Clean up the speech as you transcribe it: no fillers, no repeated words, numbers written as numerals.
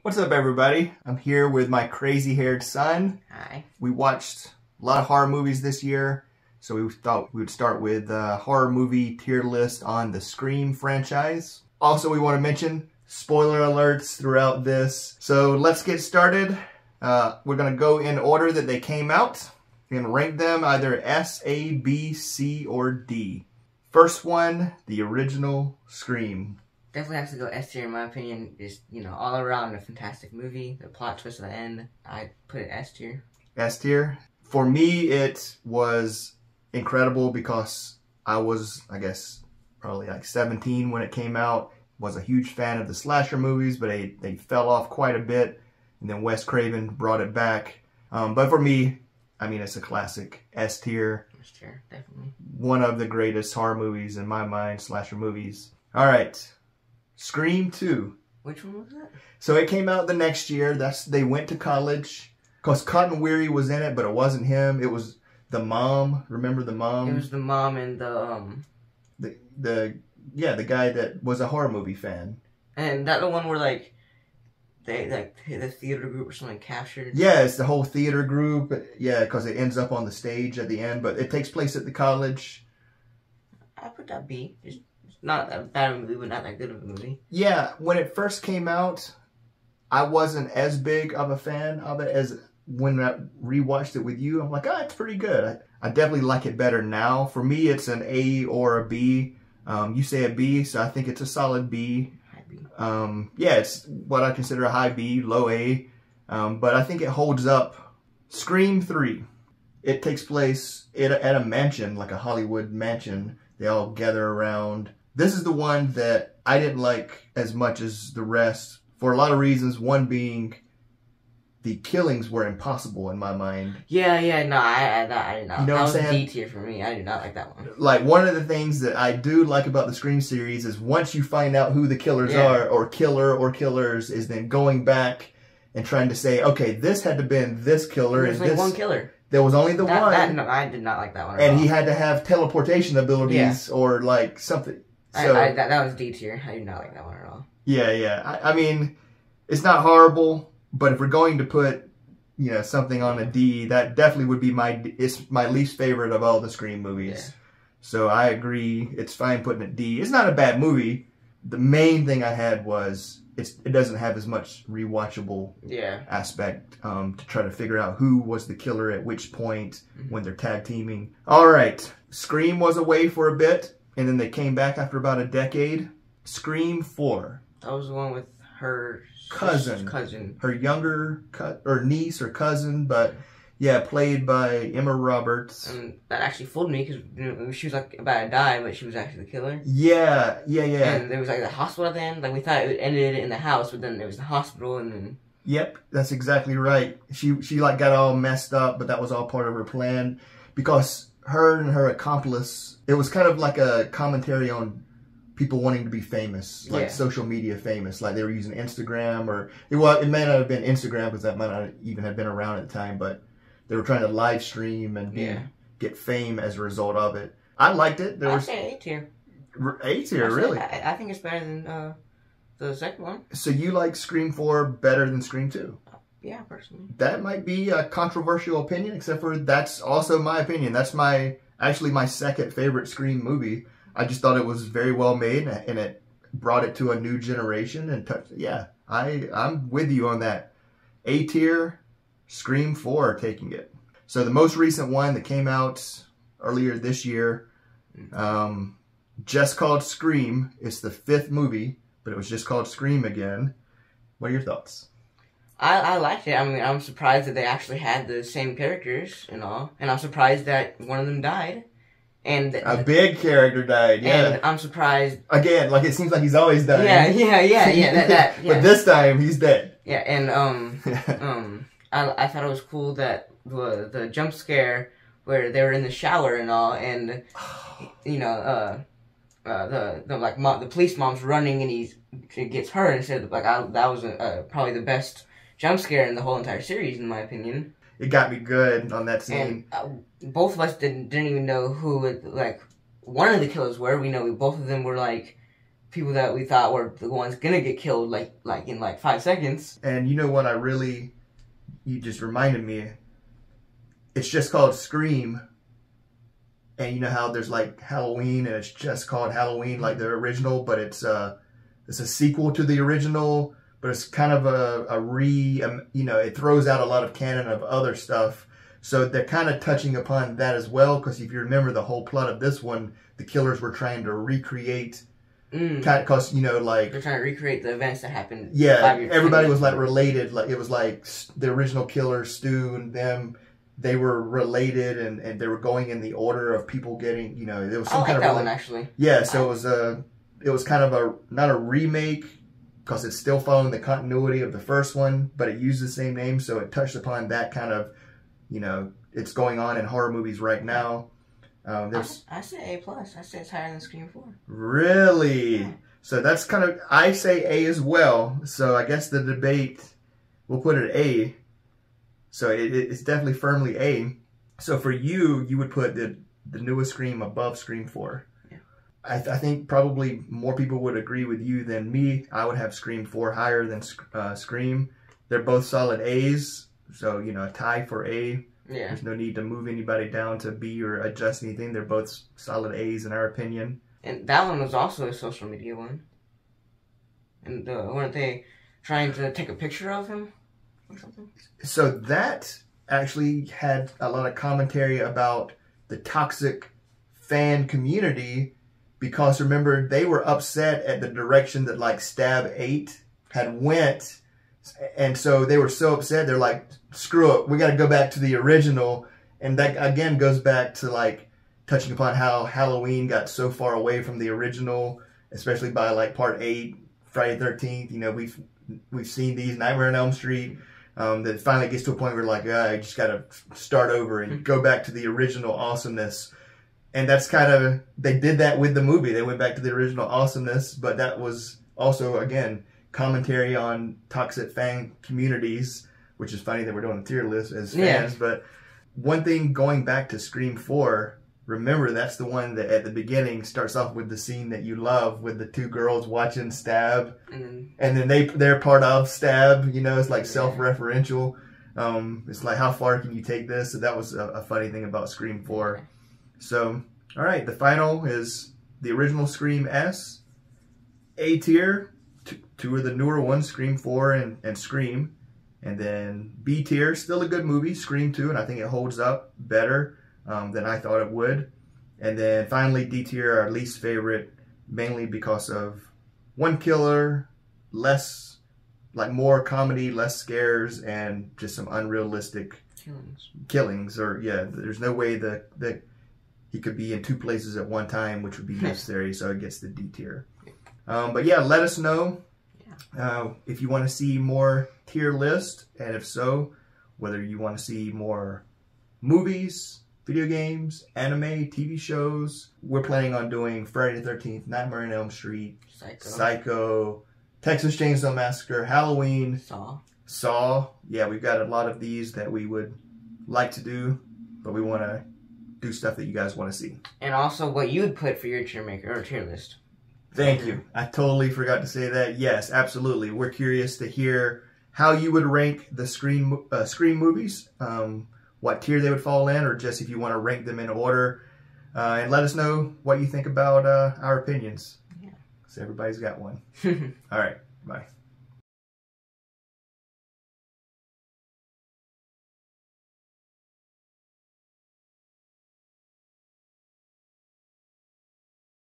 What's up, everybody? I'm here with my crazy-haired son. Hi. We watched a lot of horror movies this year, so we thought we would start with a horror movie tier list on the Scream franchise. Also, we want to mention spoiler alerts throughout this. So let's get started. We're going to go in order that they came out and rank them either S, A, B, C, or D. First one, the original Scream. Definitely has to go S tier in my opinion. Just, all around a fantastic movie. The plot twist at the end, I put it S tier. S tier? For me, it was incredible because I was, I guess, probably like 17 when it came out. Was a huge fan of the slasher movies, but they fell off quite a bit. And then Wes Craven brought it back. But for me, I mean, it's a classic. S tier. S tier, definitely. One of the greatest horror movies in my mind, slasher movies. All right. Scream 2. Which one was that? So it came out the next year. They went to college. Because Cotton Weary was in it, but it wasn't him. It was the mom. Remember the mom? It was the mom and the guy that was a horror movie fan. And that the one where the theater group or something captured. Yeah, it's the whole theater group. Yeah, because it ends up on the stage at the end, but it takes place at the college. I put that B. It's not that bad of a movie, but not that good of a movie. Yeah, when it first came out, I wasn't as big of a fan of it as when I rewatched it with you. I'm like, it's pretty good. I definitely like it better now. For me, it's an A or a B. You say a B, so I think it's a solid B. High B. Yeah, it's what I consider a high B, low A. But I think it holds up. Scream 3. It takes place at a mansion, like a Hollywood mansion. They all gather around. This is the one that I didn't like as much as the rest for a lot of reasons. One being the killings were impossible in my mind. Yeah, no, I did not. You know that what I'm was saying? D tier for me. I did not like that one. Like, one of the things that I do like about the Scream series is once you find out who the killers are, or killer or killers, is then going back and trying to say, okay, this had to have been this killer. There's only one killer. There was only the one. I did not like that one at and all. he had to have teleportation abilities or like something. So, that was D tier. I did not like that one at all. Yeah. I mean, it's not horrible, but if we're going to put, something on a D, that definitely would be it's my least favorite of all the Scream movies. Yeah. So I agree. It's fine putting it D. It's not a bad movie. The main thing I had was it doesn't have as much rewatchable aspect to try to figure out who was the killer at which point when they're tag teaming. All right. Scream was away for a bit, and then they came back after about a decade. Scream 4. That was the one with her cousin. Her younger niece or cousin, but yeah, played by Emma Roberts. And that actually fooled me because she was about to die, but she was actually the killer. Yeah. And there was the hospital at the end. We thought it ended in the house, but then it was the hospital, and then. Yep, that's exactly right. She got all messed up, but that was all part of her plan because her and her accomplice. It was kind of like a commentary on people wanting to be famous, like social media famous, like they were using Instagram it may not have been Instagram because that might not even have been around at the time, but they were trying to live stream and get fame as a result of it. I liked it. I'd say A tier. A tier, really? I think it's better than the second one. So you like Scream 4 better than Scream 2? Yeah, personally. That might be a controversial opinion, except for that's also my opinion. That's actually my second favorite Scream movie. I just thought it was very well made, and it brought it to a new generation. And I'm with you on that. A tier, Scream 4 taking it. So the most recent one that came out earlier this year, just called Scream. It's the 5th movie, but it was just called Scream again. What are your thoughts? I liked it. I mean, I'm surprised that they actually had the same characters and all, and I'm surprised that one of them died. And a big character died, yeah. And I'm surprised. Again, it seems like he's always dying. Yeah. But this time, he's dead. Yeah, and I thought it was cool that the jump scare where they were in the shower and all, and the police mom's running and he gets hurt and said that was probably the best jump scare in the whole entire series in my opinion. It got me good on that scene. And both of us didn't even know who one of the killers were. We know both of them were people that we thought were the ones gonna get killed like in 5 seconds. And you know what you just reminded me, it's just called Scream. And you know how there's like Halloween and it's just called Halloween, like the original, but it's a sequel to the original, but it's kind of it throws out a lot of canon of other stuff. So they're kind of touching upon that as well, because if you remember the whole plot of this one, the killers were trying to recreate, because like they're trying to recreate the events that happened. Yeah, everybody was like related. Like it was like the original killer, Stu, and them. They were related, and they were going in the order of people getting. There was some kind of that one actually. Yeah, so it was kind of not a remake, because it's still following the continuity of the first one, but it used the same name, so it touched upon that kind of, it's going on in horror movies right now. I say A+. I say it's higher than Scream 4. Really? Yeah. So that's kind of, I say A as well. So I guess the debate, we'll put it A. So it's definitely firmly A. So for you would put the newest Scream above Scream 4. Yeah. I think probably more people would agree with you than me. I would have Scream 4 higher than Scream. They're both solid A's. So, a tie for A. Yeah. There's no need to move anybody down to B or adjust anything. They're both solid A's in our opinion. And that one was also a social media one. And weren't they trying to take a picture of him or something? So that actually had a lot of commentary about the toxic fan community, because remember, they were upset at the direction that like Stab 8 had went. And so they were so upset, they're like, screw it, we got to go back to the original. And that again goes back to like touching upon how Halloween got so far away from the original, especially by like part 8, Friday the 13th. We've seen these, Nightmare on Elm Street, that finally gets to a point where like, I just got to start over and go back to the original awesomeness. And that's kind of, they did that with the movie. They went back to the original awesomeness, but that was also, again, commentary on toxic fan communities, which is funny that we're doing a tier list as fans. Yeah. But one thing, going back to Scream 4, remember that's the one that at the beginning starts off with the scene that you love with the two girls watching Stab, and then they're part of Stab. It's like self-referential. It's like, how far can you take this? So that was a funny thing about Scream 4. So, all right, the final is the original Scream S, A tier. Two of the newer ones, Scream 4 and Scream. And then B tier, still a good movie, Scream 2, and I think it holds up better than I thought it would. And then finally, D tier, our least favorite, mainly because of one killer, more comedy, less scares, and just some unrealistic killings. Or, there's no way that he could be in 2 places at one time, which would be necessary, so it gets the D tier. But yeah, let us know if you want to see more tier list, and if so, whether you want to see more movies, video games, anime, TV shows. We're planning on doing Friday the 13th, Nightmare on Elm Street, Psycho, Texas Chainsaw Massacre, Halloween, Saw. Yeah, we've got a lot of these that we would like to do, but we want to do stuff that you guys want to see. And also what you'd put for your tier list. Thank you. I totally forgot to say that. Yes, absolutely. We're curious to hear how you would rank the Scream movies, what tier they would fall in, or just if you want to rank them in order. And let us know what you think about our opinions. Yeah. So everybody's got one. All right. Bye.